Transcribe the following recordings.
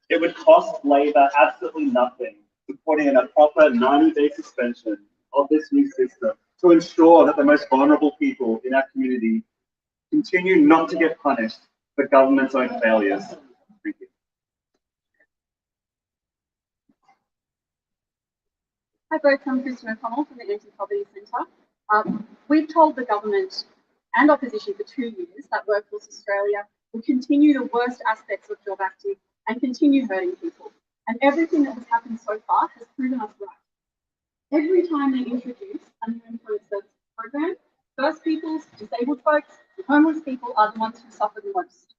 It would cost Labor absolutely nothing to put in a proper 90-day suspension of this new system to ensure that the most vulnerable people in our community continue not to get punished for government's own failures. Thank you. Hi folks, I'm Kristen O'Connell from the Antipoverty Centre. We've told the government and opposition for 2 years that Workforce Australia will continue the worst aspects of Job Active and continue hurting people. And everything that has happened so far has proven us right. Every time they introduce a new employment services program, First Peoples, disabled folks, and homeless people are the ones who suffer the most.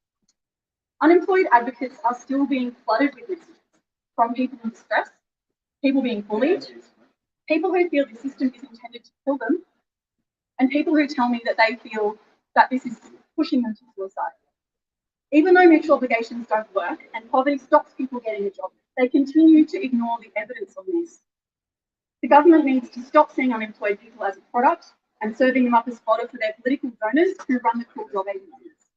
Unemployed advocates are still being flooded with messages from people in distress, people being bullied, people who feel the system is intended to kill them, and people who tell me that they feel that this is pushing them to suicide. Even though mutual obligations don't work and poverty stops people getting a job, they continue to ignore the evidence on this. The government needs to stop seeing unemployed people as a product and serving them up as fodder for their political donors who run the cruel job agencies.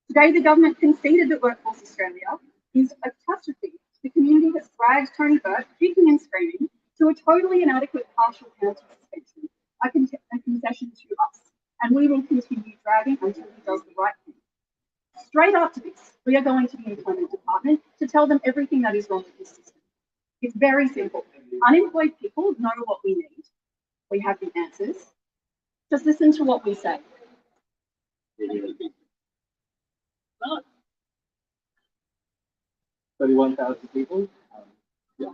Today, the government conceded that Workforce Australia is a catastrophe. The community has dragged Tony Burke, kicking and screaming, to a totally inadequate partial penalty suspension, a concession to us, and we will continue dragging until he does the right thing. Straight after this, we are going to the Employment Department to tell them everything that is wrong with this system. It's very simple. Unemployed people know what we need. We have the answers. Just listen to what we say. 31,000 people. Yeah.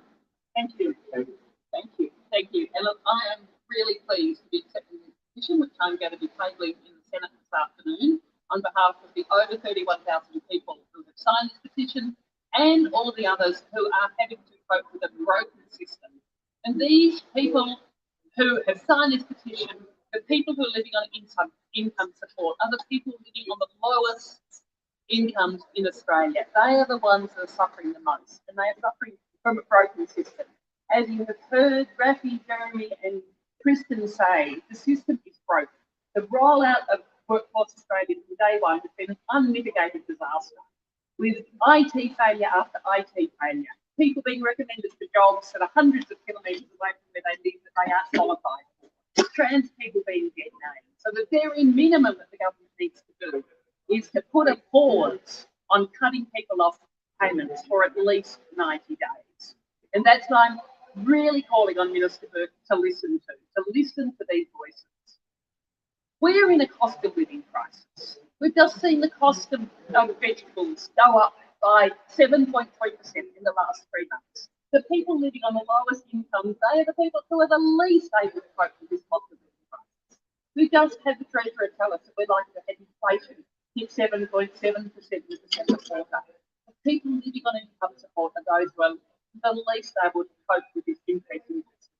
Thank you. Thank you. Thank you. Thank you. And look, I am really pleased to be accepting this petition, which I'm going to be tabling in the Senate this afternoon on behalf of the over 31,000 people who have signed this petition and all the others who are having to cope with a broken system. And these people who have signed this petition, the people who are living on income support, are the people living on the lowest incomes in Australia. They are the ones that are suffering the most, and they are suffering from a broken system. As you have heard Rafi, Jeremy and Kristen say, the system is broken. The rollout of Workforce Australia from day one has been an unmitigated disaster, with IT failure after IT failure. People being recommended for jobs that are hundreds of kilometres away from where they live that they aren't qualified for. Trans people being dead named. So the very minimum that the government needs to do is to put a pause on cutting people off payments for at least 90 days. And that's why I'm really calling on Minister Burke to listen to these voices. We're in a cost of living crisis. We've just seen the cost of vegetables go up by 7.3% in the last 3 months. The people living on the lowest incomes, they are the people who are the least able to cope with this cost of living crisis. We just had the Treasurer tell us that we're likely to have inflation hit 7.7% in the December quarter. The people living on income support are those who are the least able to cope with this increase in cost.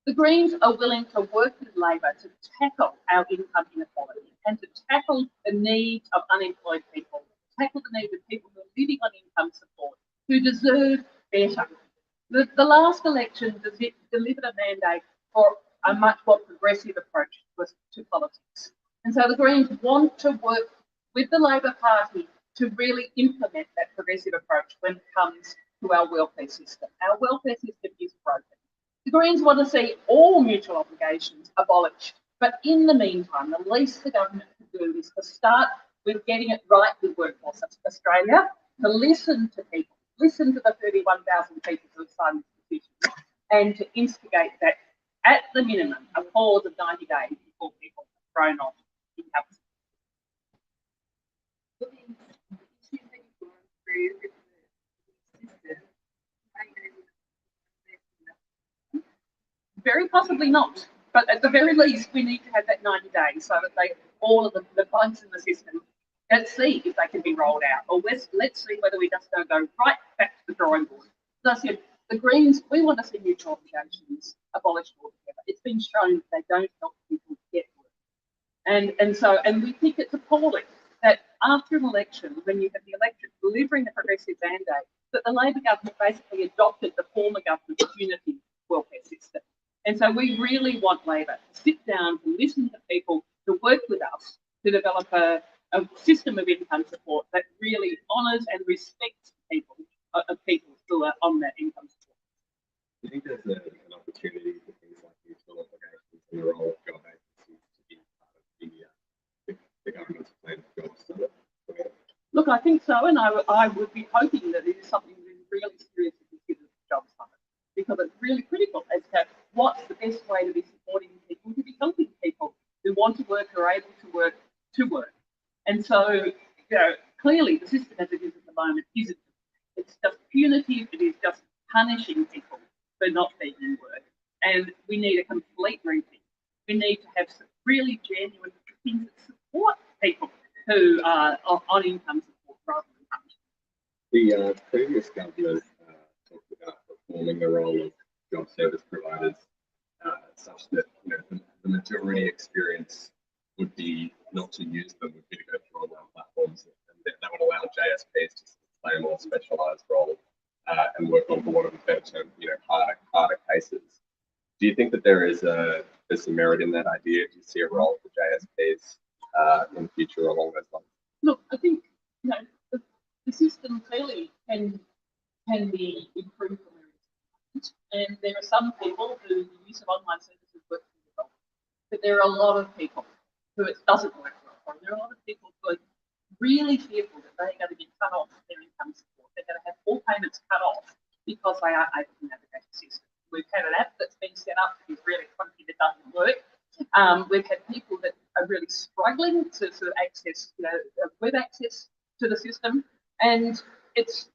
The Greens are willing to work with Labor to tackle our income inequality and to tackle the needs of unemployed people, tackle the needs of people who are living on income support, who deserve better. The last election delivered a mandate for a much more progressive approach to politics. And so the Greens want to work with the Labor Party to really implement that progressive approach when it comes to our welfare system. Our welfare system is broken. The Greens want to see all mutual obligations abolished, but in the meantime, the least the government can do is to start with getting it right with Workforce Australia, to listen to people, listen to the 31,000 people who have signed this petition, and to instigate that, at the minimum, a pause of 90 days before people are thrown off income. Very possibly not, but at the very least, we need to have that 90 days so that all of the bugs in the system, let's see if they can be rolled out, or let's see whether we just don't go right back to the drawing board. As I said, the Greens, we want to see mutual obligations abolished altogether. It's been shown that they don't help people get work. And we think it's appalling that after an election, when you have the electorate delivering the progressive mandate, that the Labor government basically adopted the former government's unity welfare system. And so we really want Labor to sit down, to listen to people, to work with us, to develop a system of income support that really honours and respects people I think so, and I would be hoping that it is something that is really seriously considered the Job Summit, because it's really critical as to what's the best way to be supporting people, to be helping people who want to work, who are able to work, to work. And so, you know, clearly the system as it is at the moment isn't. It's just punitive, it is just punishing people for not being in work. And we need a complete rethink. We need to have some really genuine things that support people who are on income support rather than punishment. The previous government talked about reforming the role of job service providers such that, you know, the majority experience would be not to use them, would be to go through online platforms, and that would allow JSPs to play a more specialised role and work on, for want of a better term, you know, harder cases. Do you think that there's some merit in that idea? Do you see a role for JSPs in the future along those lines? Look, I think, you know, the system clearly can be improved from where it is. And there are some people who the use of online services works really well. But there are a lot of people who it doesn't work well for. There are a lot of people who are really fearful that they're going to be cut off their income support. They're going to have all payments cut off because they aren't able to navigate the system. We've had an app that's been set up that is really clunky, that doesn't work. We've had people that are really struggling to sort of access, you know, web access to the system, and it's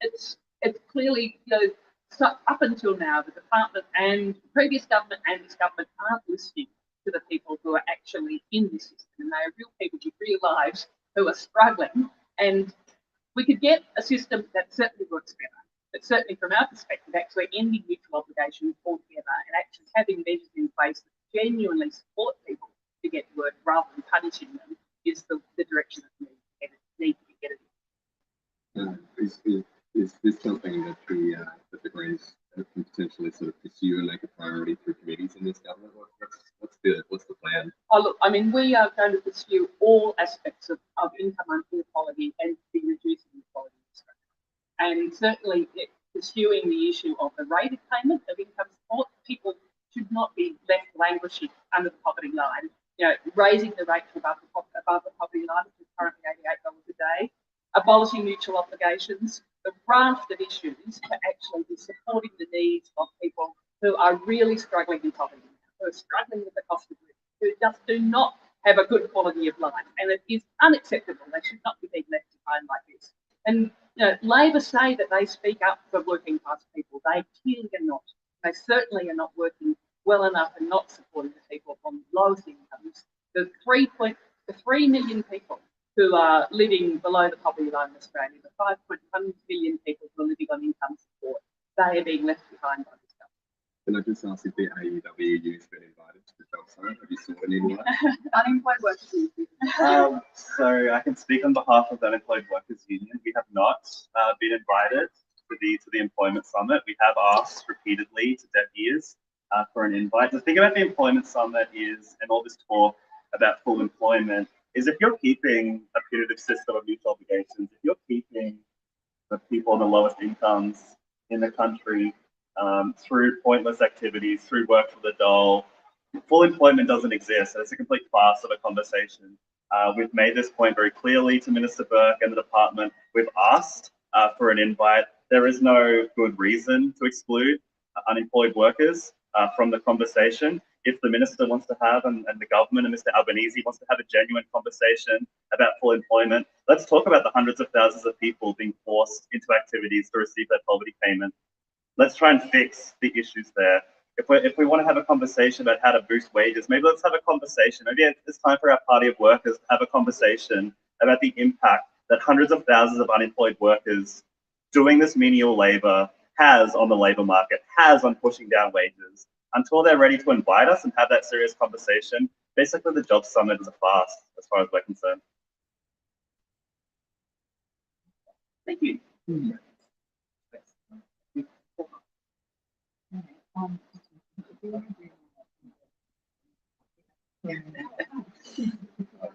clearly, you know, so up until now, the department and the previous government and this government aren't listening to the people who are actually in this system, and they are real people with real lives who are struggling. And we could get a system that certainly works better. But certainly from our perspective, actually ending mutual obligations altogether and actually having measures in place that genuinely support people to get to work rather than punishing them is the direction that we need to be getting. Is this something that the Greens can potentially sort of pursue and make a priority through committees in this government? What's the plan? Oh, look, I mean, we are going to pursue all aspects of income inequality and be reducing inequality in Australia. And certainly pursuing the issue of the rate of payment of income support. People should not be left languishing under the poverty line. You know, raising the rate to above the poverty line, which is currently $88 a day, abolishing mutual obligations, the raft of issues to actually be supporting the needs of people who are really struggling in poverty, who are struggling with the cost of living, who just do not have a good quality of life. And it is unacceptable. They should not be being left behind like this. And you know, Labor say that they speak up for working class people. They clearly are not. They certainly are not working well enough and not supporting the people on lowest incomes. The 3 million people who are living below the poverty line in Australia, the 5.1 million people who are living on income support, they are being left behind by this government. Can I just ask if the AUWU has been invited to the Job Summit? Have you sought an invite? Unemployed workers. So I can speak on behalf of the Unemployed Workers Union. We have not been invited to the Employment Summit. We have asked repeatedly to deaf ears for an invite. The thing about the Employment Summit is, and all this talk about full employment, is if you're keeping a punitive system of mutual obligations, if you're keeping the people on the lowest incomes in the country through pointless activities, through work for the dole, full employment doesn't exist. It's a complete farce of a conversation. We've made this point very clearly to Minister Burke and the department. We've asked for an invite. There is no good reason to exclude unemployed workers from the conversation. If the minister wants to have, and the government and Mr. Albanese wants to have a genuine conversation about full employment, let's talk about the hundreds of thousands of people being forced into activities to receive their poverty payment. Let's try and fix the issues there. If we want to have a conversation about how to boost wages, maybe let's have a conversation. Maybe it's time for our party of workers to have a conversation about the impact that hundreds of thousands of unemployed workers doing this menial labor has on the labor market, has on pushing down wages. Until they're ready to invite us and have that serious conversation, basically the Job Summit is a farce as far as we're concerned. Thank you.